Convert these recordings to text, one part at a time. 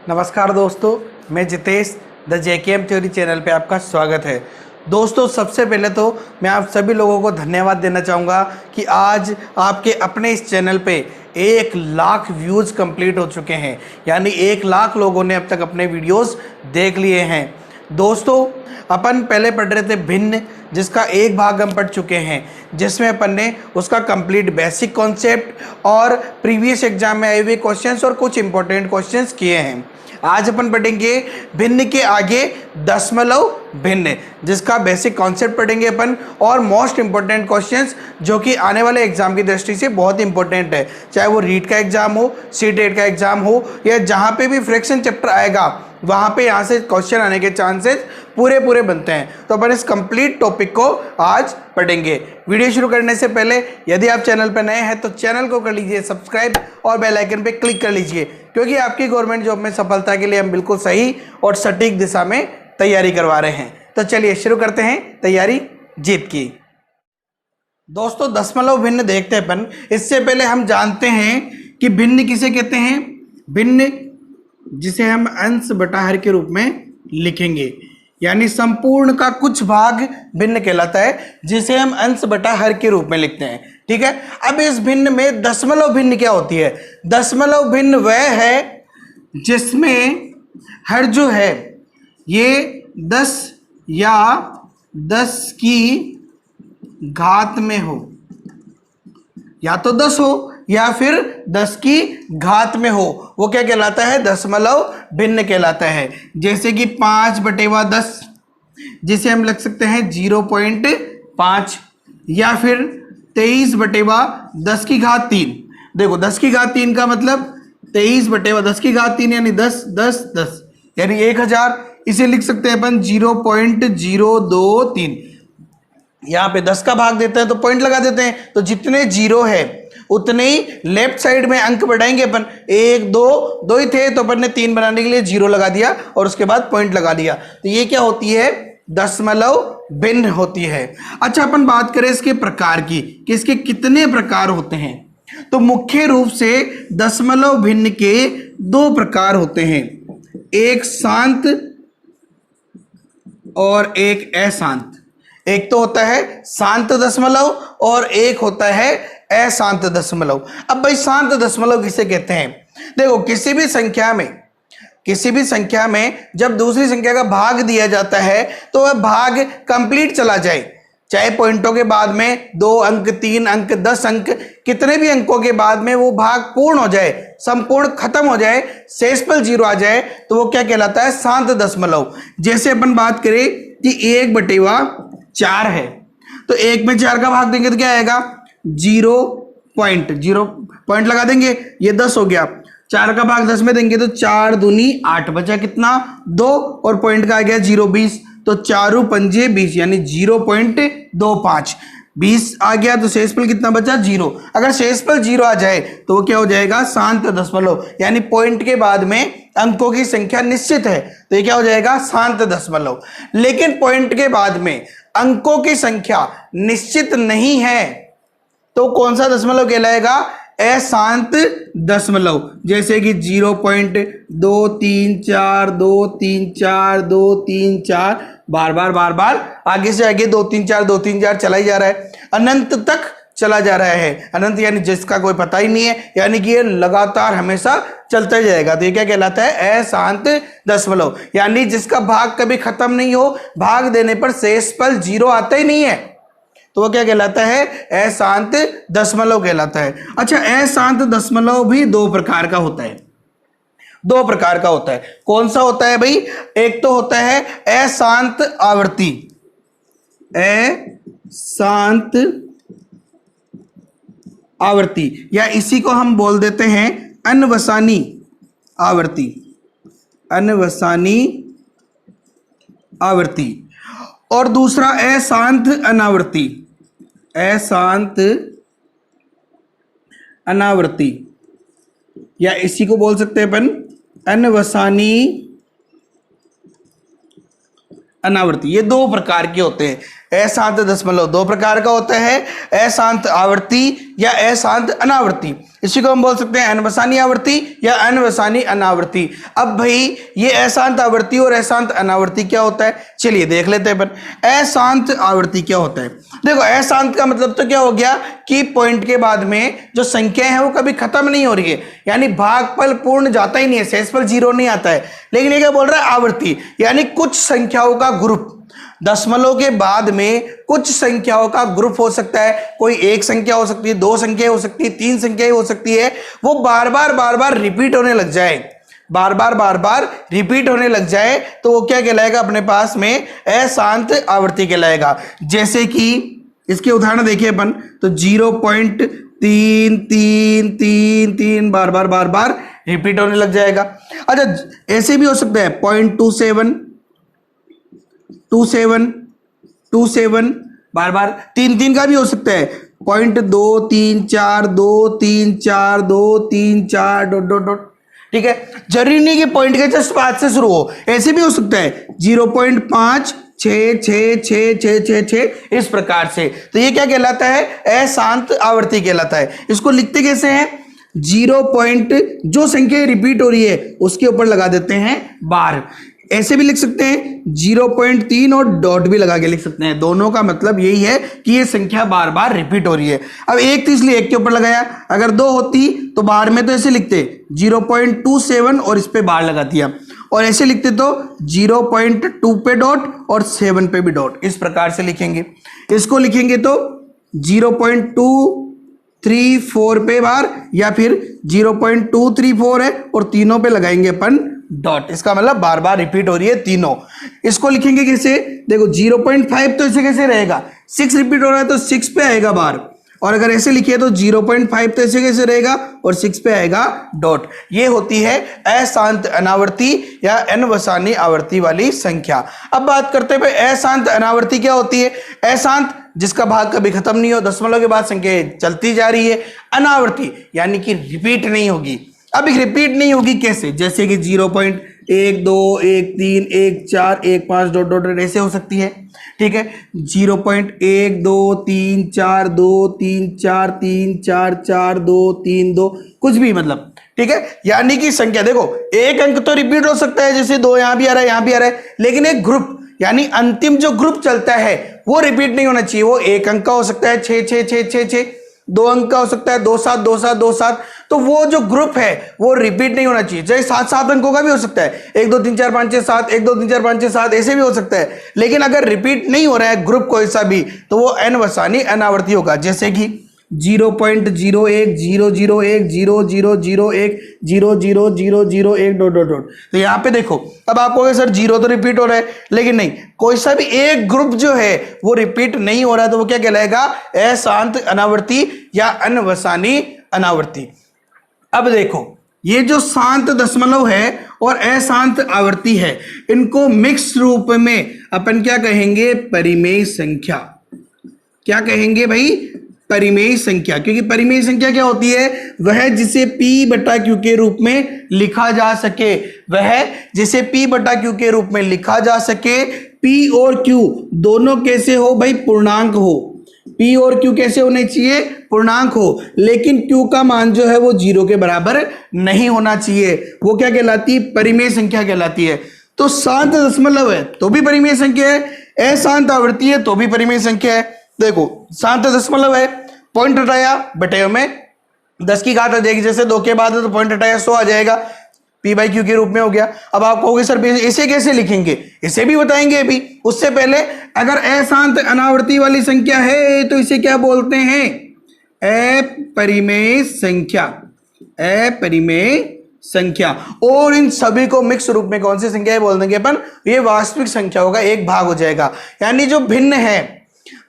नमस्कार दोस्तों, मैं Jitesh the JKM theory channel पे आपका स्वागत है। दोस्तों, सबसे पहले तो मैं आप सभी लोगों को धन्यवाद देना चाहूँगा कि आज आपके अपने इस चैनल पे 1,00,000 व्यूज़ कंप्लीट हो चुके हैं, यानी 1,00,000 लोगों ने अब तक अपने वीडियोस देख लिए हैं। दोस्तों, अपन पहले पढ़ रहे थे भिन्न, जिसका एक भाग हम पढ़ चुके हैं, जिसमें अपन ने उसका कंप्लीट बेसिक कॉन्सेप्ट और प्रीवियस एग्जाम में आए हुए क्वेश्चंस और कुछ इंपॉर्टेंट क्वेश्चंस किए हैं। आज अपन पढ़ेंगे भिन्न के आगे दशमलव भिन्न, जिसका बेसिक कॉन्सेप्ट पढ़ेंगे अपन और मोस्ट इंपॉर्टेंट क्वेश्चंस जो कि आने वाले एग्जाम की दृष्टि से बहुत इंपॉर्टेंट है, चाहे वो रीट का एग्जाम हो, सीटेट का एग्जाम हो या जहाँ पे भी फ्रैक्शन चैप्टर आएगा वहाँ पे यहाँ से क्वेश्चन आने के चांसेस पूरे बनते हैं। तो अपन इस कंप्लीट टॉपिक को आज पढ़ेंगे। वीडियो शुरू करने से पहले यदि आप चैनल पर नए हैं तो चैनल को कर लीजिए सब्सक्राइब और बेल आइकन पे क्लिक कर लीजिए, क्योंकि आपकी गवर्नमेंट जॉब में सफलता के लिए हम बिल्कुल सही और सटीक दिशा में तैयारी करवा रहे हैं। तो चलिए शुरू करते हैं तैयारी जीत की। दोस्तों, दशमलव भिन्न देखते हैं अपन। इससे पहले हम जानते हैं कि भिन्न किसे कहते हैं। भिन्न जिसे हम अंश बटा हर के रूप में लिखेंगे, यानी संपूर्ण का कुछ भाग भिन्न कहलाता है, जिसे हम अंश बटा हर के रूप में लिखते हैं। ठीक है। अब इस भिन्न में दशमलव भिन्न क्या होती है? दशमलव भिन्न वह है जिसमें हर जो है ये 10 या 10 की घात में हो, या तो 10 हो या फिर 10 की घात में हो, वो क्या कहलाता है? दशमलव भिन्न कहलाता है। जैसे कि 5/10, जिसे हम लिख सकते हैं 0.5, या फिर 23/10 की घात 3। देखो 10 की घात 3 का मतलब 23/10 की घात 3 यानी 10 10 10 यानी 1000। इसे लिख सकते हैं अपन 0.023। यहाँ पे 10 का भाग देते हैं तो पॉइंट लगा देते हैं, तो जितने जीरो है उतने ही लेफ्ट साइड में अंक बढ़ाएंगे अपन। 1 2 ही थे तो अपन ने 3 बनाने के लिए 0 लगा दिया और उसके बाद पॉइंट लगा दिया। तो ये क्या होती है? दशमलव भिन्न होती है। अच्छा, अपन बात करें इसके प्रकार की कि इसके कितने प्रकार होते हैं, तो मुख्य रूप से दशमलव भिन्न के 2 प्रकार होते हैं, एक शांत और एक अशांत। एक तो होता है शांत दशमलव और एक होता है अशांत दशमलव। अब भाई शांत दशमलव किसे कहते हैं? देखो किसी भी संख्या में जब दूसरी संख्या का भाग दिया जाता है तो वह भाग कंप्लीट चला जाए, चाहे पॉइंटों के बाद में 2 अंक 3 अंक 10 अंक कितने भी अंकों के बाद में वो भाग पूर्ण हो जाए, संपूर्ण खत्म हो जाए, शेषफल 0 आ जाए, तो वो क्या कहलाता है? शांत दशमलव। जैसे अपन बात करें कि 1/4 है, तो 1 में 4 का भाग देंगे तो क्या आएगा? 0.0 पॉइंट लगा देंगे, ये 10 हो गया। 4 का भाग 10 में देंगे तो 4 दूनी 8, बचा कितना? 2 और पॉइंट का आ गया 0 20, तो 4 पंजे 20 यानी 0.25 20 आ गया। तो शेषफल कितना बचा? 0। अगर शेषफल 0 आ जाए तो वो क्या हो जाएगा? शांत दशमलव, यानी पॉइंट के बाद में अंकों की संख्या निश्चित है, तो ये क्या हो जाएगा? शांत दशमलव। लेकिन पॉइंट के बाद में अंकों की संख्या निश्चित नहीं है तो कौन सा दशमलव कहलाएगा? अशांत दशमलव। जैसे कि 0.234234 बार बार आगे से आगे 234 चला ही जा रहा है, अनंत तक चला जा रहा है। अनंत यानी जिसका कोई पता ही नहीं है, यानी कि ये लगातार हमेशा चलता ही जाएगा। तो ये क्या कहलाता है? अशांत दशमलव, यानी जिसका भाग कभी खत्म नहीं हो, भाग देने पर शेषफल 0 आता ही नहीं है, तो वो क्या कहलाता है? अशांत दशमलव कहलाता है। अच्छा, अशांत दशमलव भी 2 प्रकार का होता है। 2 प्रकार का होता है। कौन सा होता है भाई? एक तो होता है अशांत आवर्ती, अशांत आवर्ती, या इसी को हम बोल देते हैं अनवसानी आवर्ती, अनवसानी आवर्ती। और दूसरा अशांत अनावर्ती, अशांत अनावर्ती, या इसी को बोल सकते हैं अपन अनवसानी अनावर्ती। ये 2 प्रकार के होते हैं। अशांत दशमलव दो प्रकार का होता है, अशांत आवर्ती या अशांत अनावर्ती। इसी को हम बोल सकते हैं अनवसानी आवर्ती या अनवसानी अनावर्ती। अब भाई ये अशांत आवर्ती और अशांत अनावर्ती क्या होता है, चलिए देख लेते हैं। पर अशांत आवर्ती क्या होता है, देखो अशांत का मतलब तो क्या हो गया कि पॉइंट के बाद में जो संख्या है वो कभी खत्म नहीं हो रही है, यानी भागफल पूर्ण जाता ही नहीं है, शेषफल 0 नहीं आता है। लेकिन ये क्या बोल रहा है, आवर्ती, यानी कुछ संख्याओं का ग्रुप, दशमलव के बाद में कुछ संख्याओं का ग्रुप हो सकता है। कोई एक संख्या हो सकती है, दो संख्या हो सकती है, तीन संख्या हो सकती है, वो बार बार रिपीट होने लग जाए, बार बार रिपीट होने लग जाए तो वो क्या कहलाएगा अपने पास में, अशांत आवर्ती कहलाएगा। जैसे कि इसके उदाहरण देखिए अपन, तो 0.3333 बार बार रिपीट होने लग जाएगा। अच्छा ऐसे भी हो सकता है 0.27 बार 3 का भी हो सकता है, 0.234 डॉट। ठीक है, जरूरी नहीं कि पॉइंट के जस्ट बाद से शुरू हो, ऐसे भी हो सकता है 0.56666 इस प्रकार से। तो ये क्या कहलाता है, अशांत आवर्ती कहलाता है। इसको लिखते कैसे हैं, 0 पॉइंट जो संख्या रिपीट हो रही है उसके ऊपर लगा देते हैं बार। ऐसे भी लिख सकते हैं 0.3 और डॉट भी लगा के लिख सकते हैं। दोनों का मतलब यही है कि ये संख्या बार बार रिपीट हो रही है। अब एक तो इसलिए एक के ऊपर लगाया, अगर दो होती तो बार में तो ऐसे लिखते 0.27 और इस पे बार लगा दिया, और ऐसे लिखते तो 0.2 पे डॉट और 7 पे भी डॉट, इस प्रकार से लिखेंगे। इसको लिखेंगे तो 0.234 पे बार या फिर 0.234 है और तीनों पे लगाएंगे अपन डॉट, इसका मतलब बार बार रिपीट हो रही है तीनों। इसको लिखेंगे कैसे, देखो 0.5 तो ऐसे कैसे रहेगा, 6 रिपीट हो रहा है तो 6 पे आएगा बार, और अगर ऐसे लिखिए तो 0.5 तो ऐसे कैसे रहेगा और 6 पे आएगा डॉट। ये होती है अशांत अनावर्ती या अनवसानी आवर्ती वाली संख्या। अब बात करते हैं अशांत अनावर्ती क्या होती है। अशांत जिसका भाग कभी खत्म नहीं हो, दशमलव के बाद संख्या चलती जा रही है। अनावर्ती यानी कि रिपीट नहीं होगी। अब रिपीट नहीं होगी कैसे, जैसे कि 0.1 2 1 3 1 4 1 5 डॉट डॉट ऐसे हो सकती है। ठीक है, 0.1 2 3 4 2 3 4 3 4 4 2 3 2 कुछ भी मतलब। ठीक है, यानी कि संख्या देखो एक अंक तो रिपीट हो सकता है, जैसे 2 यहां भी आ रहा है यहां भी आ रहा है, लेकिन एक ग्रुप यानी अंतिम जो ग्रुप चलता है वो रिपीट नहीं होना चाहिए। वो एक अंक का हो सकता है 6 6 6 6 6, 2 अंक का हो सकता है 2 7 2 7 2 7, तो वो जो ग्रुप है वो रिपीट नहीं होना चाहिए। चाहे 7 7 अंकों का भी हो सकता है, 1 2 3 4 5 6 7, 1 2 3 4 5 6 7 ऐसे भी हो सकता है, लेकिन अगर रिपीट नहीं हो रहा है ग्रुप कोई सा भी तो वो अनवसानी अनावर्ती होगा। जैसे कि 0.01010001000001 डॉट डॉट डॉट। तो यहाँ पे देखो, अब आप कहोगे सर 0 तो रिपीट हो रहा है, लेकिन नहीं, कोई सा भी एक ग्रुप जो है वो रिपीट नहीं हो रहा है तो वो क्या कहलाएगा, अशांत अनावर्ती या अनवसानी अनावर्ती। अब देखो ये जो शांत दशमलव है और अशांत आवर्ती है, इनको मिक्स रूप में अपन क्या कहेंगे, परिमेय संख्या। क्या कहेंगे भाई, परिमेय संख्या। क्योंकि परिमेय संख्या क्या होती है, वह जिसे P/Q के रूप में लिखा जा सके, वह जिसे P/Q के रूप में लिखा जा सके। P और Q दोनों कैसे हो भाई, पूर्णांक हो। P और Q कैसे होने चाहिए, पूर्णांक हो, लेकिन Q का मान जो है वो 0 के बराबर नहीं होना चाहिए। वो क्या कहलाती है, परिमेय संख्या कहलाती है। तो शांत दशमलव है तो भी परिमेय संख्या है, अशांत आवर्ती है तो भी परिमेय संख्या है। देखो शांत दशमलव है, पॉइंट हटाया बटे में 10 की घात आ जाएगी, जैसे 2 के बाद है तो पॉइंट हटाया 100 आ जाएगा, P/Q के रूप में हो गया। अब आप कहोगे सर इसे कैसे लिखेंगे, इसे भी बताएंगे अभी। उससे पहले अगर अशांत अनावर्ती वाली संख्या है तो इसे क्या बोलते हैं, अपरिमेय संख्या। अपरिमेय संख्या। और इन सभी को मिक्स रूप में कौन सी संख्या बोल देंगे अपन, ये वास्तविक संख्या होगा, एक भाग हो जाएगा। यानी जो भिन्न है,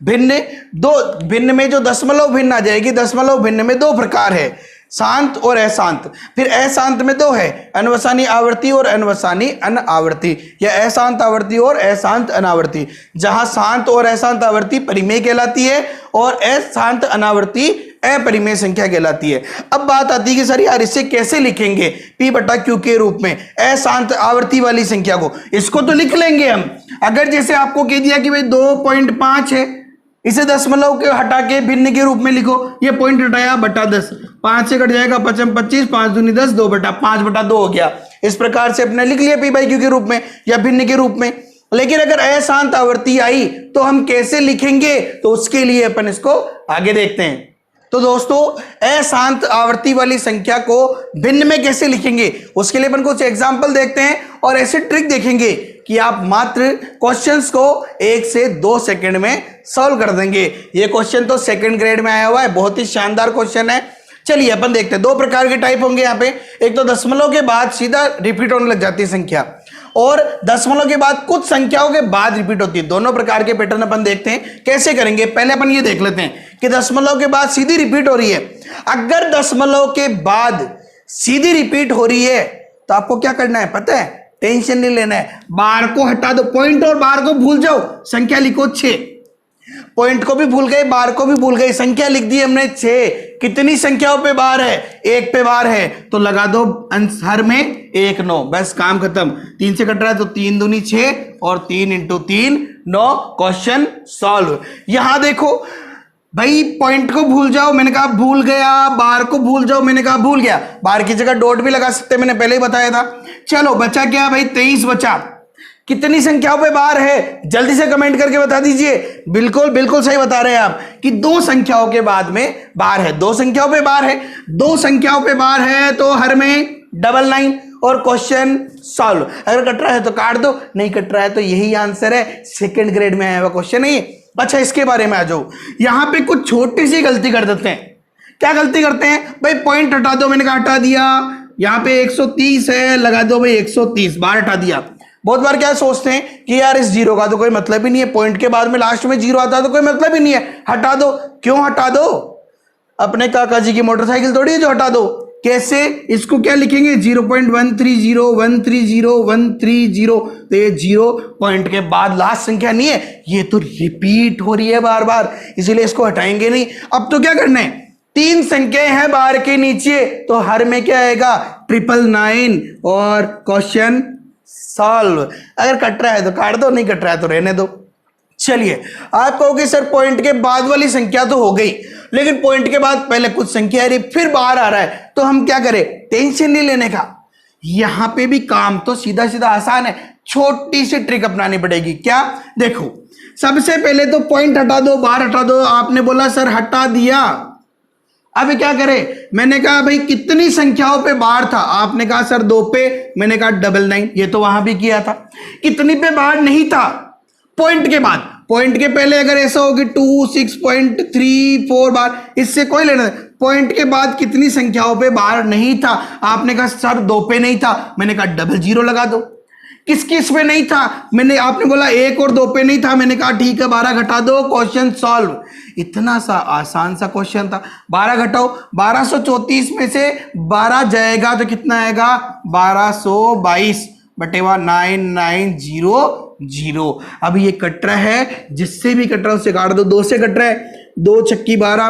भिन्न में जो दशमलव भिन्न आ जाएगी, दशमलव भिन्न में 2 प्रकार है, शांत और अशांत। फिर अशांत में 2 है, अनवसानी आवर्ती और अनवसानी अनावर्ती, या अशांत आवर्ती और अशांत अनावर्ती। जहां शांत और अशांत आवर्ती परिमेय कहलाती है और अशांत अनावर्ती अपरिमेय संख्या कहलाती है। अब बात आती है कि सर यार इसे कैसे लिखेंगे P बटा Q के रूप में, अशांत आवर्ती वाली संख्या को। इसको तो लिख लेंगे हम। अगर जैसे आपको कह दिया कि भाई 2.5 है, इसे दशमलव के हटा के भिन्न के रूप में लिखो, ये पॉइंट हटाया बटा 10, 5 से कट जाएगा 5 25, 5 दूनी 10, 2/5/2 हो गया। इस प्रकार से अपने लिख लिया P बाई Q के रूप में या भिन्न के रूप में। लेकिन अगर अशांत आवर्ती आई तो हम कैसे लिखेंगे, तो उसके लिए अपन इसको आगे देखते हैं। तो दोस्तों अशांत आवर्ती वाली संख्या को भिन्न में कैसे लिखेंगे, उसके लिए अपन कुछ एग्जाम्पल देखते हैं और ऐसे ट्रिक देखेंगे कि आप मात्र क्वेश्चंस को 1 से 2 सेकंड में सॉल्व कर देंगे। ये क्वेश्चन तो सेकंड ग्रेड में आया हुआ है, बहुत ही शानदार क्वेश्चन है। चलिए अपन देखते हैं। 2 प्रकार के टाइप होंगे यहाँ पे। एक तो दशमलव के बाद सीधा रिपीट होने लग जाती है संख्या, और दशमलव के बाद कुछ संख्याओं के बाद रिपीट होती है। दोनों प्रकार के पैटर्न अपन देखते हैं कैसे करेंगे। पहले अपन ये देख लेते हैं कि दशमलव के बाद सीधी रिपीट हो रही है। अगर दशमलव के बाद सीधी रिपीट हो रही है तो आपको क्या करना है पता है, टेंशन नहीं लेना है, बार को हटा दो, पॉइंट और बार को भूल जाओ, संख्या लिखो 6। पॉइंट को भी भूल गए, बार को भी भूल गए, संख्या लिख दी हमने 6। कितनी संख्याओं पे बार है, 1 पे बार है, तो लगा दो आंसर में 1 9, बस काम खत्म। 3 से कट रहा है तो 3 दूनी 6 और 3 × 3 9, क्वेश्चन सॉल्व। यहां देखो भाई, पॉइंट को भूल जाओ, मैंने कहा भूल गया, बार को भूल जाओ, मैंने कहा भूल गया, बार की जगह डॉट भी लगा सकते हैं, मैंने पहले ही बताया था। चलो बचा क्या भाई, 23 बचा। कितनी संख्याओं पे बार है, जल्दी से कमेंट करके बता दीजिए। बिल्कुल बिल्कुल सही बता रहे हैं आप कि 2 संख्याओं के बाद में बार है, 2 संख्याओं पे बार है, 2 संख्याओं पे बार है तो हर में 99 और क्वेश्चन सॉल्व। अगर कट रहा है तो काट दो, नहीं कट रहा है तो यही आंसर है, सेकंड ग्रेड में आया हुआ क्वेश्चन है। अच्छा इसके बारे में आ जाओ। यहां पे कुछ छोटी सी गलती कर देते हैं। क्या गलती करते हैं भाई, पॉइंट हटा दो, मैंने कहा हटा दिया, यहां पे 130 है, लगा दो भाई 130, बार हटा दिया। बहुत बार क्या सोचते हैं कि यार इस जीरो का तो कोई मतलब ही नहीं है, पॉइंट के बाद में लास्ट में जीरो आता है तो कोई मतलब ही नहीं है, हटा दो। क्यों हटा दो, अपने काका जी की मोटरसाइकिल थोड़ी है जो हटा दो। कैसे, इसको क्या लिखेंगे 0.130 तो ये 0 पॉइंट के बाद लास्ट संख्या नहीं है, ये तो रिपीट हो रही है बार बार, इसीलिए इसको हटाएंगे नहीं। अब तो क्या करना है, 3 संख्याएं हैं बार के नीचे तो हर में क्या आएगा 999 और क्वेश्चन सॉल्व। अगर कट रहा है तो काट दो, नहीं कट रहा है तो रहने दो। चलिए आप कहोगे सर पॉइंट के बाद वाली संख्या तो हो गई, लेकिन पॉइंट के बाद पहले कुछ संख्या है फिर बाहर आ रहा है, तो हम क्या करें, टेंशन नहीं लेने का। यहां पे भी काम तो सीधा सीधा आसान है, छोटी सी ट्रिक अपनानी पड़ेगी। क्या, देखो सबसे पहले तो पॉइंट हटा दो, बार हटा दो। आपने बोला सर हटा दिया, अब क्या करें, मैंने कहा भाई कितनी संख्याओं पे बार था, आपने कहा सर 2 पे, मैंने कहा 99, ये तो वहां भी किया था। कितनी पे बार नहीं था, पॉइंट के बाद, पॉइंट के पहले अगर ऐसा हो कि 2 6.34 बार, इससे कोई लेना नहीं। पॉइंट के बाद कितनी संख्याओं पे बार नहीं था, आपने कहा सर 2 पे नहीं था, मैंने कहा 00 लगा दो। किस किस पे नहीं था, मैंने, आपने बोला 1 और 2 पे नहीं था, मैंने कहा ठीक है 12 घटा दो, क्वेश्चन सॉल्व। इतना सा आसान सा क्वेश्चन था। 12 घटाओ, 1234 में से 12 जाएगा तो कितना आएगा 1222 बटेवा 9900। अब ये कट रहा है, जिससे भी कट रहा है उससे काट दो। 2 से कट रहा है, 2 छक्की 12,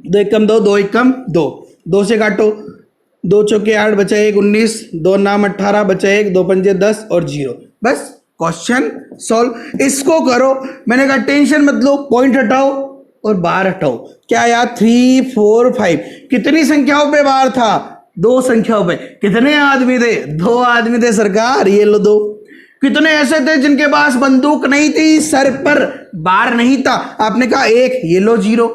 2 एकम 2, 2 एकम 2, 2 से काटो, 2 चौके 8 बचा 1 19, 2 नाम 18 बचा 1, 2 पंजे 10 और 0, बस क्वेश्चन सॉल्व। इसको करो, मैंने कहा टेंशन मत लो, पॉइंट हटाओ और बार हटाओ। क्या यार 3 4 5 कितनी संख्याओं पे बार था, 2 संख्याओं पे। कितने आदमी थे, 2 आदमी थे सरकार, ये लो 2। कितने ऐसे थे जिनके पास बंदूक नहीं थी, सर पर बार नहीं था, आपने कहा 1, ये लो 0।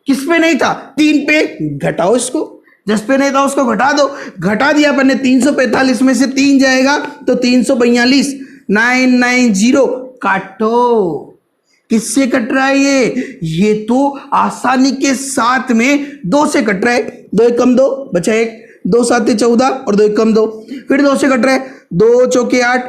किस पे नहीं था, 3 पे, घटाओ इसको। जिस पे नहीं था उसको घटा दो, घटा दिया अपन ने। 345 में से 3 जाएगा तो 342, 990 काटो। किससे कट रहा है ये तो आसानी के साथ में 2 से कट रहा है। 2 एकम 2 बचा 1, 2 7 14 और 2 एकम 2, फिर 2 से कट रहा है, 2 चौके 8,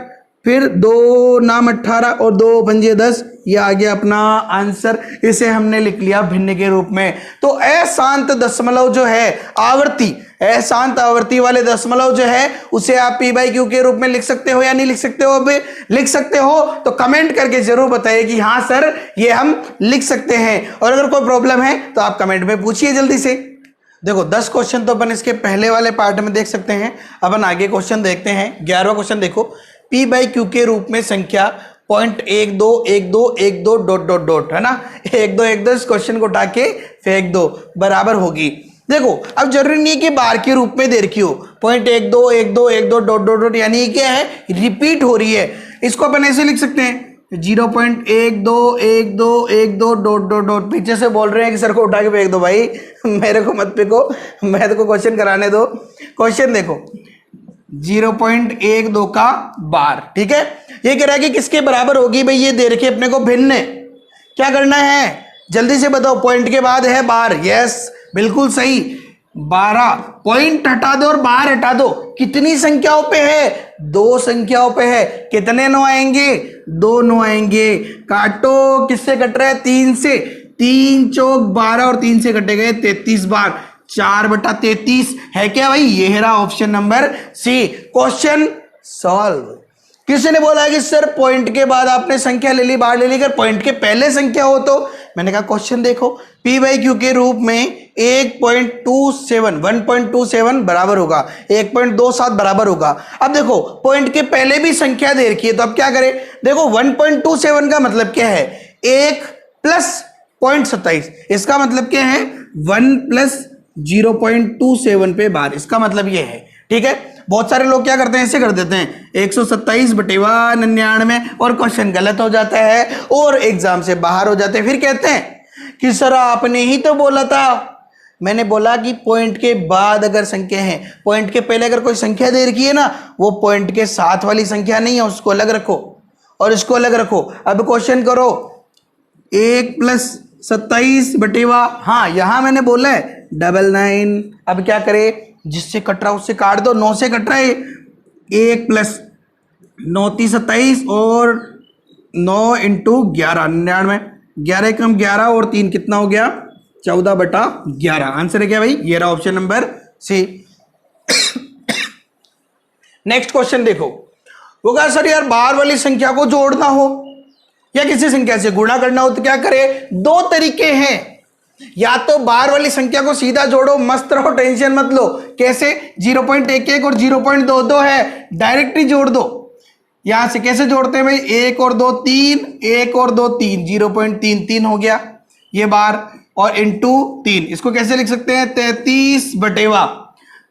फिर 2 नाम 18 और 2 पंजे 10, ये आ गया अपना आंसर। इसे हमने लिख लिया भिन्न के रूप में। तो अशांत दशमलव जो है आवर्ती, अशांत आवर्ती वाले दशमलव जो है उसे आप पी बाई क्यू के रूप में लिख सकते हो या नहीं लिख सकते हो? अभी लिख सकते हो तो कमेंट करके जरूर बताइए कि हाँ सर ये हम लिख सकते हैं। और अगर कोई प्रॉब्लम है तो आप कमेंट में पूछिए जल्दी से। देखो 10 क्वेश्चन तो अपन इसके पहले वाले पार्ट में देख सकते हैं। अपन आगे क्वेश्चन देखते हैं। 11वां क्वेश्चन देखो, पी बाई क्यू के रूप में संख्या 0.121212 डॉट डॉट डॉट है ना, 1212 इस क्वेश्चन को उठा के फेंक दो, बराबर होगी। देखो अब जरूरी नहीं है कि बार के रूप में दे रखी हो, 0.121212 डॉट डॉट डॉट, यानी ये क्या है, रिपीट हो रही है। इसको अपन ऐसे लिख सकते हैं 0.121212 डॉट डॉट डॉट। पीछे से बोल रहे हैं कि सर को उठा के फेंक दो, भाई मेरे को मत फेंको, मैं तो क्वेश्चन कराने दो। क्वेश्चन देखो 0.12 का बार, ठीक है। ये कह रहा है कि किसके बराबर होगी, भाई ये दे रखे अपने को भिन्न। क्या करना है जल्दी से बताओ, पॉइंट के बाद है बार, यस बिल्कुल सही। 12 पॉइंट हटा दो और बार हटा दो, कितनी संख्याओं पे है, 2 संख्याओं पे है। कितने 9 आएंगे, 2 9 आएंगे। काटो, किससे कट रहा है, 3 से, 3 चौक 12 और 3 से कटे गए 33 बार, 4/33 है क्या भाई, ये रहा option number C. Question solve. किसी ने बोला कि सर पॉइंट के बाद आपने संख्या ले ली, बार ले ली, अगर पॉइंट के पहले संख्या हो तो, मैंने कहा क्वेश्चन देखो, पी बाई क्यू के रूप में 1.27 बराबर होगा 1.27 बराबर होगा। अब देखो पॉइंट के पहले भी संख्या दे रखी है, तो अब क्या करें, देखो 1.27 का मतलब क्या है, 1 प्लस 0.27, इसका मतलब क्या है 1 प्लस 0.27 पे बार, इसका मतलब ये है, ठीक है। बहुत सारे लोग क्या करते हैं, ऐसे कर देते हैं 127/99 और क्वेश्चन गलत हो जाता है और एग्जाम से बाहर हो जाते हैं। फिर कहते हैं कि सर आपने ही तो बोला था। मैंने बोला कि पॉइंट के बाद अगर संख्या है, पॉइंट के पहले अगर कोई संख्या दे रखी है ना, वो पॉइंट के साथ वाली संख्या नहीं है, उसको अलग रखो और इसको अलग रखो। अब क्वेश्चन करो 1 प्लस 27/, हाँ यहां मैंने बोला है 99। अब क्या करे, जिससे कट रहा उससे काट दो, 9 से कट रहा है, 1 प्लस 9 × 27 और 9 × 11 99, 11 कम 11 और 3 कितना हो गया, 14/11। आंसर है क्या भाई, ये रहा option number C. Next question देखो, वो कहा सर यार बाहर वाली संख्या को जोड़ना हो या किसी संख्या से गुणा करना हो तो क्या करे, 2 तरीके हैं। या तो बाहर वाली संख्या को सीधा जोड़ो, मस्त रहो, टेंशन मत लो। कैसे, 0.11 और 0.22 है, डायरेक्ट ही जोड़ दो। यहां से कैसे जोड़ते हैं भाई, 1 और 2 3, 1 और 2 3, 0.33 हो गया ये बार, और इंटू 3, इसको कैसे लिख सकते हैं 33/,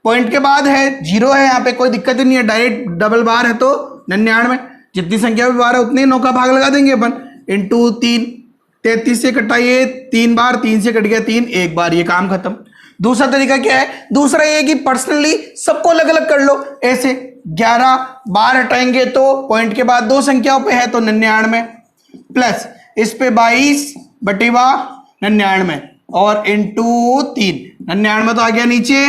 पॉइंट के बाद है 0 है, यहाँ पे कोई दिक्कत ही नहीं है, डायरेक्ट डबल बार है तो 99, जितनी संख्या में बार है उतनी 9 का भाग लगा देंगे अपन, इंटू 3, 33 से कटाइए 3 बार, 3 से कट गया 3, 1 बार, ये काम खत्म। दूसरा तरीका क्या है, दूसरा ये कि पर्सनली सबको अलग अलग कर लो, ऐसे 11 बार हटाएंगे तो पॉइंट के बाद 2 संख्याओं पे है तो 99 प्लस इस पे 22/99 और इंटू 3, 99 तो आ गया नीचे,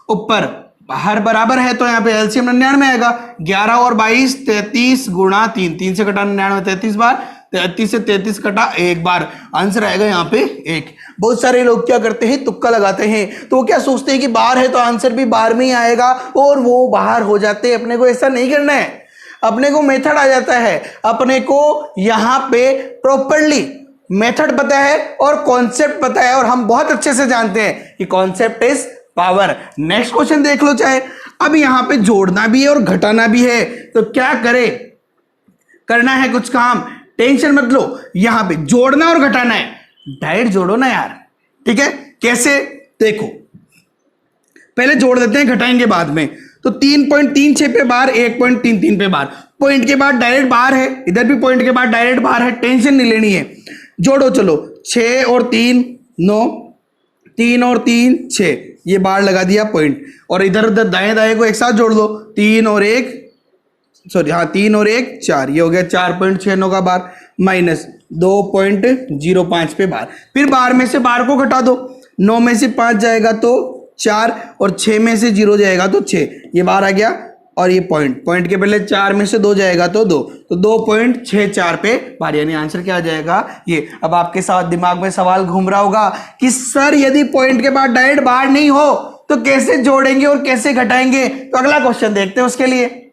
ऊपर बाहर बराबर है तो यहाँ पे एलसीएम 99 आएगा, 11 और 22 33 गुणा 3, 3 से कटा 99 33 बार, 33 से 33 कटा 1 बार, आंसर आएगा यहाँ पे 1। बहुत सारे लोग क्या करते हैं, तुक्का लगाते हैं, तो वो क्या सोचते हैं कि बाहर है तो आंसर भी बाहर में ही आएगा और वो बाहर हो जाते हैं। अपने को ऐसा नहीं करना है, अपने को मेथड आ जाता है, अपने को यहाँ पे प्रॉपरली मेथड पता है और कॉन्सेप्ट पता है, और हम बहुत अच्छे से जानते हैं कि concept is power. Next question देख लो चाहे। अब यहाँ पे जोड़ना भी है और घटाना भी है, तो क्या करे, करना है कुछ काम, टेंशन मत लो। यहां पे जोड़ना और घटाना है, डायरेक्ट जोड़ो ना यार, ठीक है। कैसे, देखो पहले जोड़ देते हैं, घटाएंगे बाद में। तो 3.36 पे बार, 1.33 पे बार, पॉइंट के बाद डायरेक्ट बार है, इधर भी पॉइंट के बाद डायरेक्ट बार है, टेंशन नहीं लेनी है। जोड़ो चलो, 6 और 3 9, 3 और 3 6, ये बार लगा दिया पॉइंट, और इधर उधर दाएं दाएं को एक साथ जोड़ दो, 3 और 1 4, 4, ये हो गया 4.69 का बार, माइनस 2.05 पे बार। फिर बार में से बार को घटा दो, 9 में से 5 जाएगा तो 4 और 6 में से 0 जाएगा तो 6, ये बार आ गया और ये पॉइंट, पॉइंट के पहले 4 में से 2 जाएगा तो 2, तो 2.64 पे बार, यानी आंसर क्या आ जाएगा ये। अब आपके साथ दिमाग में सवाल घूम रहा होगा कि सर यदि पॉइंट के बाद डायरेक्ट बार नहीं हो तो कैसे जोड़ेंगे और कैसे घटाएंगे। तो अगला क्वेश्चन देखते हैं उसके लिए।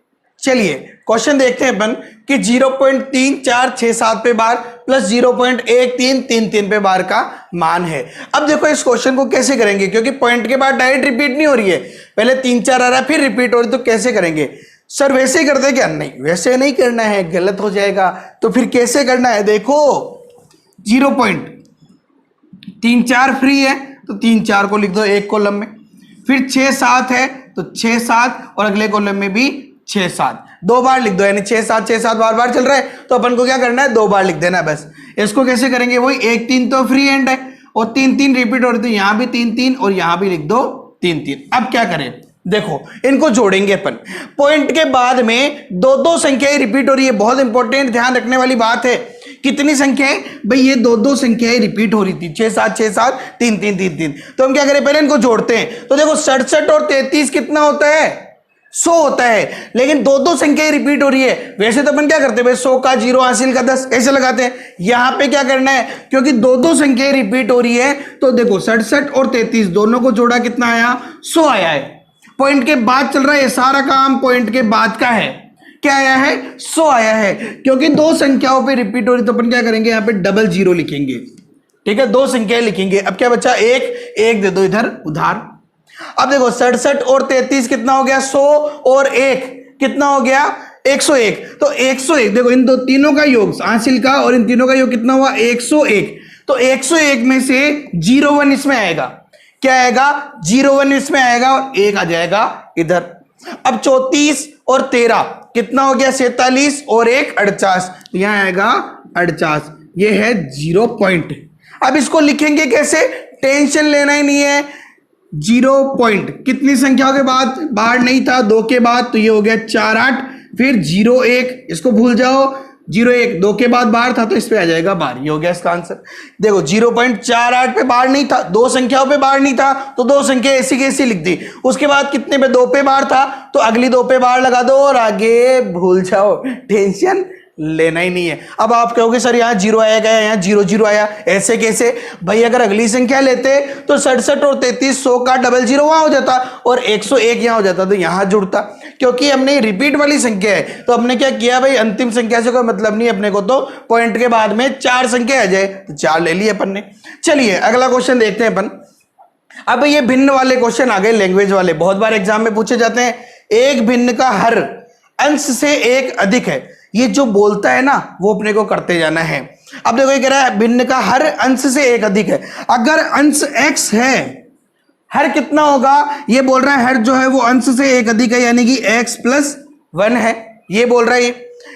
चलिए क्वेश्चन देखते हैं अपन कि 0.3467 पे बार प्लस 0.1333 पे बार का मान है। अब देखो इस क्वेश्चन को कैसे करेंगे, क्योंकि पॉइंट के बाद डायरेक्ट रिपीट नहीं हो रही है, पहले 3 4 आ रहा है फिर रिपीट हो रही, तो कैसे करेंगे सर? वैसे ही करते क्या? नहीं, वैसे नहीं करना है, गलत हो जाएगा। तो फिर कैसे करना है? देखो 0.34 फ्री है तो 3 4 को लिख दो एक कॉलम में, फिर 6 7 है तो 6 7 और अगले कॉलम में भी 6 7, 2 बार लिख दो, यानी 6 7 बार बार चल रहा है तो अपन को क्या करना है? 2 बार लिख देना है बस। इसको कैसे करेंगे? वही 1 3 तो फ्री हैंड है और 3 3 रिपीट हो रही, तो यहां भी 3 3 और यहां भी लिख दो 3 3। अब क्या करें? देखो इनको जोड़ेंगे अपन। पॉइंट के बाद में 2 संख्याएं रिपीट हो रही है, बहुत इंपॉर्टेंट ध्यान रखने वाली बात है। कितनी संख्याएं भाई? ये 2 संख्याएं रिपीट हो रही थी, 6 7 6 7 3 3 3 3। तो हम क्या करें? पहले इनको जोड़ते हैं। तो देखो 67 और 33 कितना होता है? 100 होता है, लेकिन 2 संख्याएं रिपीट हो रही है। वैसे तो अपन क्या करते हैं भाई? 100 का 0 हासिल का 10 ऐसे लगाते हैं। यहां पे क्या करना है? क्योंकि 2 संख्याएं रिपीट हो रही है तो देखो 67 और 33 दोनों को जोड़ा कितना आया? 100 आया है। पॉइंट के बाद चल रहा है, सारा काम पॉइंट के बाद का है। क्या आया है? 100 आया है। क्योंकि 2 संख्याओं पे रिपीट हो रही तो अपन क्या करेंगे? यहाँ पे डबल 0 लिखेंगे, ठीक है? 2 संख्याएं लिखेंगे। अब क्या बचा? एक दे दो इधर उधार। अब देखो 67 और 33 कितना हो गया? 100 और 1 कितना हो गया? 101। तो 101 देखो इन तीनों का योग हासिल का और इन तीनों का योग कितना हुआ? 101। तो 101 में से 01 इसमें आएगा। क्या आएगा? 01 इसमें आएगा और 1 आ जाएगा इधर। अब 34 और 13 कितना हो गया? 47 और 1 48, यहां आएगा 48। ये है 0 पॉइंट। अब इसको लिखेंगे कैसे? टेंशन लेना ही नहीं है। 0 पॉइंट कितनी संख्याओं के बाद बार नहीं था? 2 के बाद, तो ये हो गया 4 8, फिर 0 1, इसको भूल जाओ। 0 1 2 के बाद बार था तो इस पे आ जाएगा बार। ये हो गया इसका आंसर। देखो 0.48 पे बार नहीं था, 2 संख्याओं पे बार नहीं था, तो 2 संख्या ऐसी कैसी लिख दी। उसके बाद कितने पे? 2 पे बार था, तो अगली 2 पे बार लगा दो और आगे भूल जाओ, टेंशन लेना ही नहीं है। अब आप कहोगे सर यहाँ 0 आया गया, यहाँ 0 0 आया, ऐसे कैसे? भाई अगर अगली संख्या लेते तो 67 और 33 100 का डबल 0 वहां हो जाता और 101 यहाँ हो जाता, तो यहाँ जुड़ता। क्योंकि हमने रिपीट वाली संख्या है तो हमने क्या किया भाई? अंतिम संख्या से कोई मतलब नहीं अपने को, तो पॉइंट के बाद में 4 संख्या आ जाए तो 4 ले लिए अपन ने। चलिए अगला क्वेश्चन देखते हैं अपन। अब ये भिन्न वाले क्वेश्चन आ गए, लैंग्वेज वाले, बहुत बार एग्जाम में पूछे जाते हैं। एक भिन्न का हर अंश से 1 अधिक है, ये जो बोलता है ना वो अपने को करते जाना है। अब देखो ये कह रहा है भिन्न का हर अंश से 1 अधिक है। अगर अंश x है, हर कितना होगा? ये बोल रहा है हर जो है वो अंश से 1 अधिक है, यानी कि x + 1 है, ये बोल रहा है। ये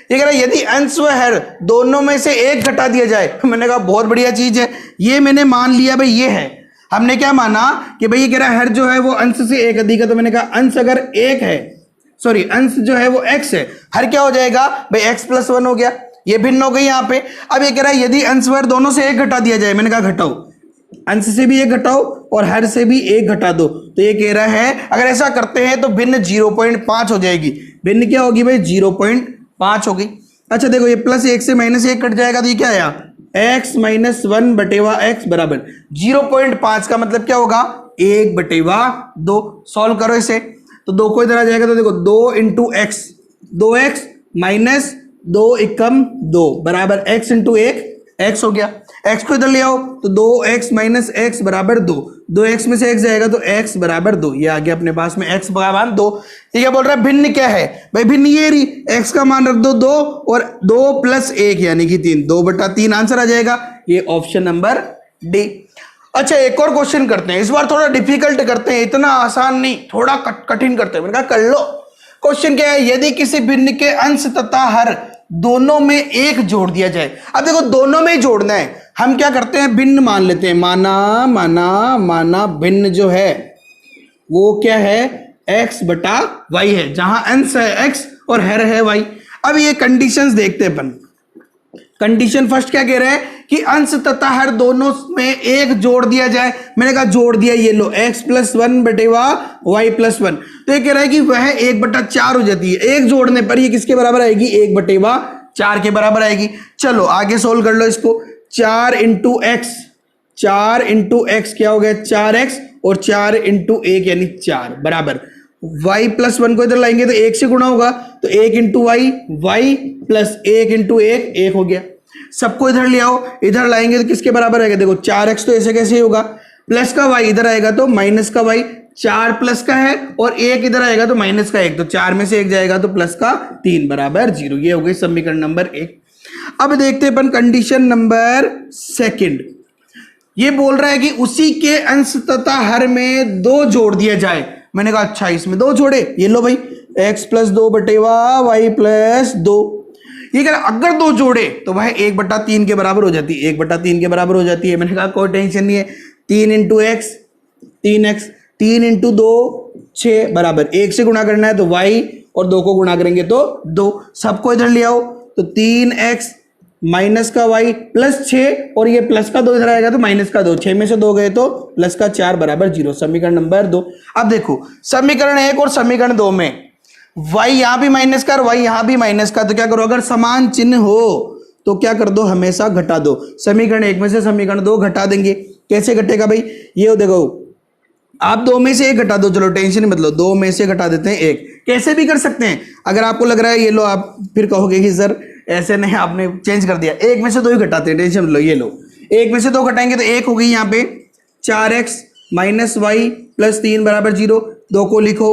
कह रहा है यदि अंश व हर दोनों में से 1 घटा दिया जाए। मैंने कहा बहुत बढ़िया चीज है, ये मैंने मान लिया भाई ये है। हमने क्या माना कि भाई ये कह रहा है हर जो है वो अंश से 1 अधिक है, तो मैंने कहा अंश अगर 1 है, सॉरी अंश जो है वो x है, हर क्या हो जाएगा भाई? x + 1 हो गया, ये भिन्न हो गई यहाँ पे। अब ये कह रहा है यदि अंश व हर दोनों से 1 घटा दिया जाए। मैंने कहा घटाओ, अंश से भी 1 घटाओ और हर से भी 1 घटा दो। तो ये कह रहा है अगर ऐसा करते हैं तो भिन्न 0.5 हो जाएगी। भिन्न क्या होगी भाई? 0.5 होगी। अच्छा देखो ये +1 से -1 कट जाएगा, तो ये क्या आया? x - 1 बटेवा x बराबर 0.5 का मतलब क्या होगा? 1/2। सॉल्व करो इसे, तो 2 को इधर आ जाएगा, तो देखो 2 × x, 2x - 2 एकम 2 बराबर x × 1 x हो गया। x को इधर ले आओ तो 2x - x बराबर 2, 2x में से x जाएगा तो x बराबर 2, ये आ गया अपने पास में x बराबर 2। ये क्या बोल रहा है? भिन्न क्या है भाई? भिन्न ये रही, x का मान रख दो 2 और 2 + 1 यानी कि 3, 2/3 आंसर आ जाएगा। ये ऑप्शन नंबर डी। अच्छा एक और क्वेश्चन करते हैं, इस बार थोड़ा डिफिकल्ट करते हैं, इतना आसान नहीं, थोड़ा कठिन करते हैं। मैंने कहा कर लो। क्वेश्चन क्या है? यदि किसी भिन्न के अंश तथा हर दोनों में 1 जोड़ दिया जाए। अब देखो दोनों में ही जोड़ना है, हम क्या करते हैं? भिन्न मान लेते हैं। माना भिन्न जो है वो क्या है? x/y है, जहां अंश है x और हर है y। अब ये कंडीशंस देखते हैं अपन। कंडीशन फर्स्ट क्या कह रहा है कि अंश तथा हर दोनों में एक जोड़ दिया जाए। मैंने कहा जोड़ दिया, ये लो x+1 बटेवा y+1। तो ये कह रहा है कि वह 1/4 हो जाती है। एक जोड़ने पर ये किसके बराबर आएगी? 1/4 के बराबर आएगी। चलो आगे सोल्व कर लो इसको। 4 × x, 4 × x क्या हो गया? 4x और 4 × 1 यानी 4 बराबर y+1 को इधर लाएंगे तो 1 से गुणा होगा, तो 1 × y प्लस 1 × 1 1 हो गया। सबको इधर ले आओ, इधर लाएंगे तो किसके बराबर आएगा? देखो 4x तो ऐसे कैसे होगा, प्लस का y इधर आएगा तो माइनस का y, 4 प्लस का है और 1 इधर आएगा तो माइनस का 1, तो 4 में से 1 जाएगा तो प्लस का 3 बराबर 0। ये हो गई समीकरण नंबर 1। अब देखते हैं अपन कंडीशन नंबर 2। ये बोल रहा है कि उसी के अंश तथा हर में 2 जोड़ दिया जाए। मैंने कहा अच्छा इसमें 2 जोड़े, ये लो भाई x+2 बटेवा y+2। ये कह रहा अगर 2 जोड़े तो वह 1/3 के बराबर हो जाती है, 1/3 के बराबर हो जाती है। मैंने कहा कोई टेंशन नहीं है। 3 × x 3x, 3 × 2 6 बराबर 1 से गुणा करना है तो y और 2 को गुणा करेंगे तो 2। सबको इधर ले आओ तो 3x माइनस का y प्लस 6 और ये प्लस का 2 इधर आएगा तो माइनस का 2, 6 में से 2 गए तो प्लस का 4 बराबर 0। समीकरण नंबर 2। अब देखो समीकरण 1 और समीकरण 2 में y यहां भी माइनस का और y यहां भी माइनस का, तो क्या करो? अगर समान चिन्ह हो तो क्या कर दो? हमेशा घटा दो। समीकरण 1 में से समीकरण 2 घटा देंगे। कैसे घटेगा भाई? ये देखो आप 2 में से 1 घटा दो, चलो टेंशन मत लो, 2 में से घटा देते हैं 1। कैसे भी कर सकते हैं। अगर आपको लग रहा है ये लो, आप फिर कहोगे कि सर ऐसे नहीं, आपने चेंज कर दिया। 1 में से 2 ही घटाते हैं, टेंशन मत लो। ये लो 1 में से 2 घटाएंगे तो 1 हो गई यहाँ पे 4x माइनस वाई प्लस 3 बराबर 0। 2 को लिखो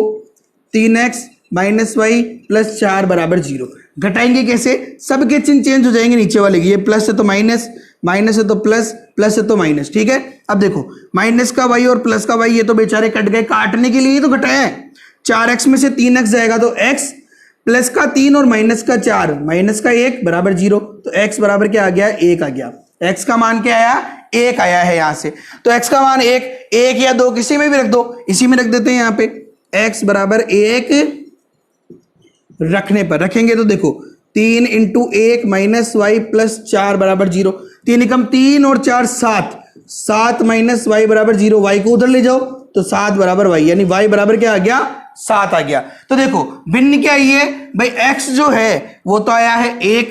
3x माइनस वाई प्लस 4 बराबर 0। घटाएंगे कैसे? सबके चिन्ह चेंज हो जाएंगे नीचे वाले की। ये प्लस है तो माइनस, माइनस है तो प्लस, प्लस है तो माइनस। ठीक है, अब देखो माइनस का वाई और प्लस का वाई ये तो बेचारे कट गए, काटने के लिए तो घटाया है। 4x में से 3x जाएगा तो x प्लस का 3 और माइनस का 4, माइनस का 1 बराबर 0। तो x बराबर क्या आ गया? 1 आ गया। x का मान क्या आया? 1 आया है यहां से। तो x का मान 1 या 2 किसी में भी रख दो, इसी में रख देते हैं। यहाँ पे x बराबर 1 रखने पर रखेंगे तो देखो 3 × 1 माइनस वाई प्लस 4 बराबर 0। 3 एकम 3 और 4 7, 7 माइनस वाई बराबर 0। वाई को उधर ले जाओ तो 7 बराबर वाई, यानी वाई बराबर क्या आ गया? 7 आ गया। तो देखो भिन्न क्या आई है भाई? x जो है वो तो आया है 1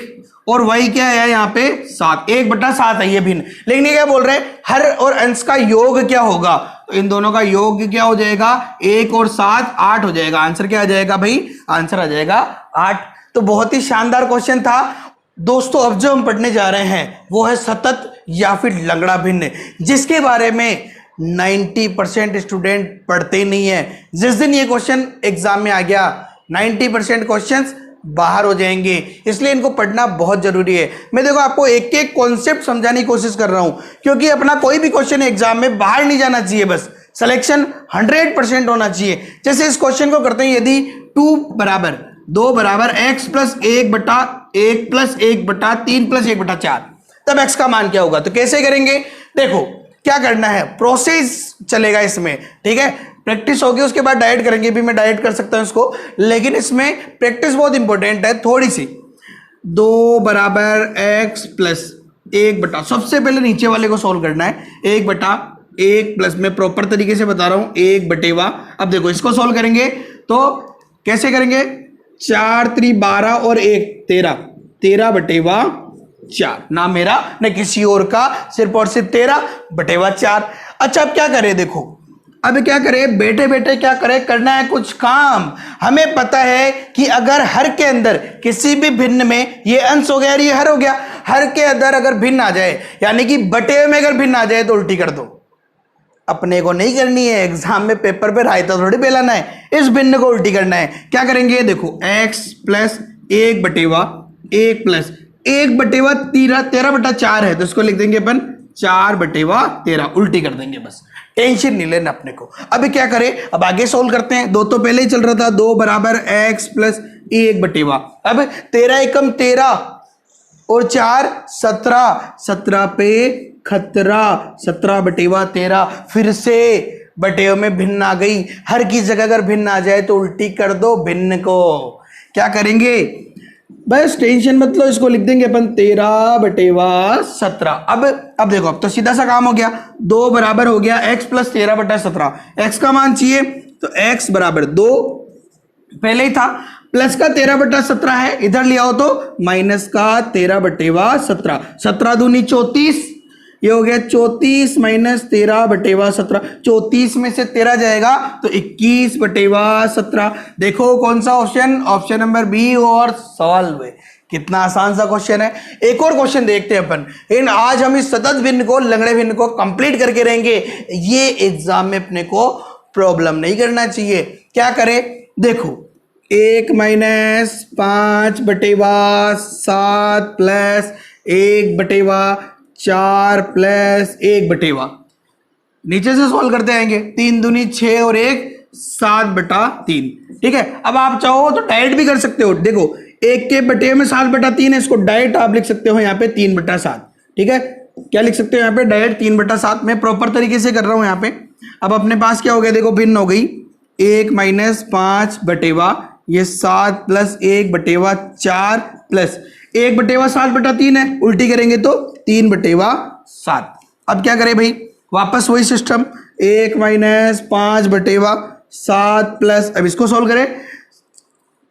और y क्या आया यहाँ पे? 7। 1/7 है ये भिन्न। लेकिन ये क्या बोल रहे हैं? हर और अंश का योग क्या होगा? तो इन दोनों का योग क्या हो जाएगा? 1 और 7 8 हो जाएगा। आंसर क्या आ जाएगा भाई? आंसर आ जाएगा 8। तो बहुत ही शानदार क्वेश्चन था दोस्तों। अब जो हम पढ़ने जा रहे हैं वो है सतत या फिर लंगड़ा भिन्न, जिसके बारे में 90% स्टूडेंट पढ़ते ही नहीं है। जिस दिन ये क्वेश्चन एग्जाम में आ गया 90% क्वेश्चंस बाहर हो जाएंगे, इसलिए इनको पढ़ना बहुत जरूरी है। मैं देखो आपको एक एक कॉन्सेप्ट समझाने की कोशिश कर रहा हूं, क्योंकि अपना कोई भी क्वेश्चन एग्जाम में बाहर नहीं जाना चाहिए, बस सिलेक्शन 100% होना चाहिए। जैसे इस क्वेश्चन को करते हैं, यदि 2 बराबर x प्लस 1/1 प्लस 1/3 प्लस 1/4, तब x का मान क्या होगा? तो कैसे करेंगे? देखो क्या करना है, प्रोसेस चलेगा इसमें। ठीक है, प्रैक्टिस होगी उसके बाद डायरेक्ट करेंगे, भी मैं डायरेक्ट कर सकता हूं इसको, लेकिन इसमें प्रैक्टिस बहुत इंपॉर्टेंट है थोड़ी सी। 2 बराबर x प्लस 1 सबसे पहले नीचे वाले को सोल्व करना है। 1/1 प्लस, मैं प्रॉपर तरीके से बता रहा हूं, 1/। अब देखो इसको सोल्व करेंगे तो कैसे करेंगे? 4 × 3 12 और 1 13, 13/4। ना मेरा न किसी और का, सिर्फ और सिर्फ 13/4। अच्छा अब क्या करें? देखो अब क्या करें, बैठे बैठे क्या करें, करना है कुछ काम। हमें पता है कि अगर हर के अंदर किसी भी भिन्न में, ये अंश हो गया और ये हर हो गया, हर के अंदर अगर भिन्न आ जाए, यानी कि बटे में अगर भिन्न आ जाए तो उल्टी कर दो। अपने को नहीं करनी है, एग्जाम में पेपर पे रायता थोड़ी बेलाना है, इस भिन्न को उल्टी करना है। क्या करेंगे? देखो x प्लस 1/1 प्लस 1/13, 13/4 है, तो इसको लिख देंगे अपन 4/13, उल्टी कर देंगे, बस टेंशन नहीं लेना अपने को। अभी क्या करें? अब आगे सोल्व करते हैं। 2 तो पहले ही चल रहा था, 2 बराबर x प्लस 1/। अब 13 एकम 13 और 4 17, 17 पे खतरा, 17/13। फिर से बटे में भिन्न आ गई, हर की जगह अगर भिन्न आ जाए तो उल्टी कर दो भिन्न को। क्या करेंगे? बस टेंशन मत लो, इसको लिख देंगे अपन 13/17। अब देखो, अब तो सीधा सा काम हो गया, 2 बराबर हो गया x प्लस 13/17। x का मान चाहिए तो x बराबर 2 पहले ही था, प्लस का 13/17 है, इधर ले आओ तो माइनस का 13/17। 17 दूनी 34, ये हो गया 34 माइनस 13/17। 34 में से 13 जाएगा तो 21/17। देखो कौन सा ऑप्शन, ऑप्शन नंबर बी और सॉल्व है। कितना आसान सा क्वेश्चन है। एक और क्वेश्चन देखते हैं अपन, लेकिन आज हम इस सतत भिन्न को, लंगड़े भिन्न को कंप्लीट करके रहेंगे। ये एग्जाम में अपने को प्रॉब्लम नहीं करना चाहिए। क्या करें, देखो 1 माइनस 5/7 प्लस 1/4 प्लस 1/, नीचे से सॉल्व करते आएंगे। 3 दूनी 6 और 1 7/3। ठीक है, अब आप चाहो तो डायरेक्ट भी कर सकते हो। देखो 1 के बटे में 7/3 है, इसको डायरेक्ट आप लिख सकते हो यहाँ पे 3/7। ठीक है, क्या लिख सकते हो यहाँ पे, डायरेक्ट 3/7। मैं प्रॉपर तरीके से कर रहा हूँ यहाँ पे। अब अपने पास क्या हो गया, देखो भिन्न हो गई 1 माइनस 5/, ये 7 प्लस 1/4 प्लस 1/7/3 है, उल्टी करेंगे तो 3/7। अब क्या करें भाई, वापस वही सिस्टम, 1 माइनस 5/7 प्लस, अब इसको सोल्व करें,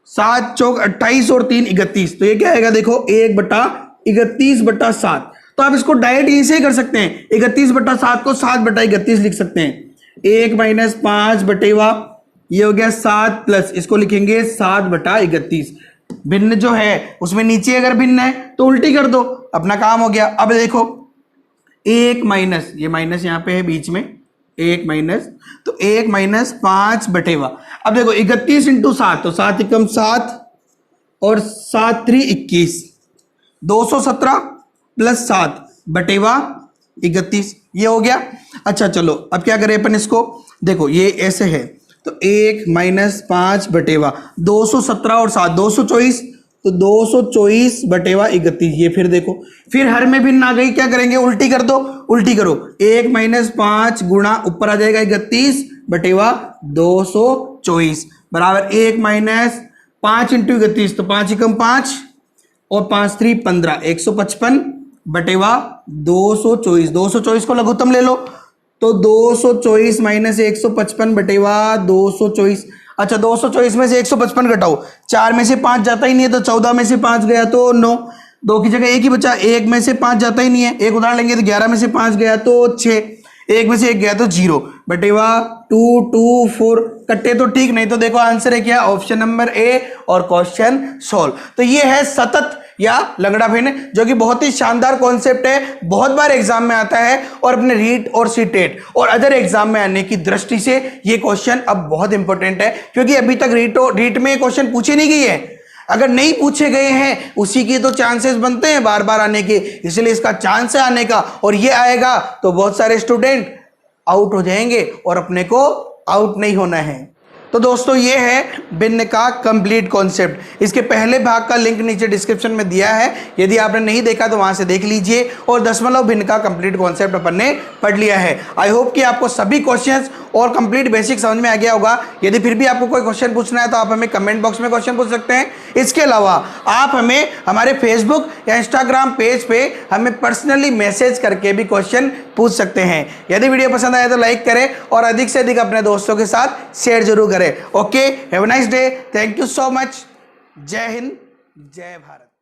7 चौक 28 और 3 31, तो ये क्या आएगा, देखो 1/31/7। तो आप इसको डायरेक्ट यहीं से ही कर सकते हैं, 31/7 को 7/31 लिख सकते हैं। 1 माइनस 5/, ये हो गया 7 प्लस, इसको लिखेंगे 7/31। भिन्न जो है उसमें नीचे अगर भिन्न है तो उल्टी कर दो, अपना काम हो गया। अब देखो 1 माइनस, ये माइनस यहाँ पे है बीच में, 1 माइनस, तो 1 माइनस 5/। अब देखो 31 इंटू 7, तो 7 एकम 7 और 7 3 21, 217 प्लस 7/31, ये हो गया। अच्छा चलो अब क्या करें अपन इसको, देखो ये ऐसे है, तो 1 माइनस 5/, 217 और 7 224, तो 224/31। ये फिर देखो, फिर हर में भिन्न आ गई, क्या करेंगे, उल्टी कर दो, उल्टी करो, 1 माइनस 5 गुणा ऊपर आ जाएगा 31/224 बराबर 1 माइनस 5 इंटू 31, तो 5 एकम 5 और 5 3 15, 155/224। 224 को लघुत्तम ले लो, तो 224 माइनस 155/224। अच्छा 224 में से 155 घटाओ, 4 में से 5 जाता ही नहीं है, तो 14 में से 5 गया तो 9, 2 की जगह 1 ही बचा, 1 में से 5 जाता ही नहीं है, एक उदाहरण लेंगे तो 11 में से 5 गया तो 6, 1 में से 1 गया तो 0/224। कट्टे तो ठीक, नहीं तो देखो आंसर है क्या, ऑप्शन नंबर ए और क्वेश्चन सोल्व। तो ये है सतत या लंगड़ा भिन्न, जो कि बहुत ही शानदार कॉन्सेप्ट है, बहुत बार एग्जाम में आता है, और अपने रीट और सीटेट और अदर एग्जाम में आने की दृष्टि से ये क्वेश्चन अब बहुत इंपॉर्टेंट है, क्योंकि अभी तक रीट में क्वेश्चन पूछे नहीं गए हैं। अगर नहीं पूछे गए हैं उसी की तो चांसेस बनते हैं बार बार आने के, इसलिए इसका चांस है आने का, और ये आएगा तो बहुत सारे स्टूडेंट आउट हो जाएंगे और अपने को आउट नहीं होना है। तो दोस्तों ये है भिन्न का कंप्लीट कॉन्सेप्ट। इसके पहले भाग का लिंक नीचे डिस्क्रिप्शन में दिया है, यदि आपने नहीं देखा तो वहां से देख लीजिए। और दशमलव भिन्न का कंप्लीट कॉन्सेप्ट अपन ने पढ़ लिया है। आई होप कि आपको सभी क्वेश्चंस और कंप्लीट बेसिक समझ में आ गया होगा। यदि फिर भी आपको कोई क्वेश्चन पूछना है तो आप हमें कमेंट बॉक्स में क्वेश्चन पूछ सकते हैं। इसके अलावा आप हमें हमारे फेसबुक या इंस्टाग्राम पेज पे हमें पर्सनली मैसेज करके भी क्वेश्चन पूछ सकते हैं। यदि वीडियो पसंद आए तो लाइक करें और अधिक से अधिक अपने दोस्तों के साथ शेयर जरूर करें। Okay, have a nice day, thank you so much. जय हिंद, जय भारत।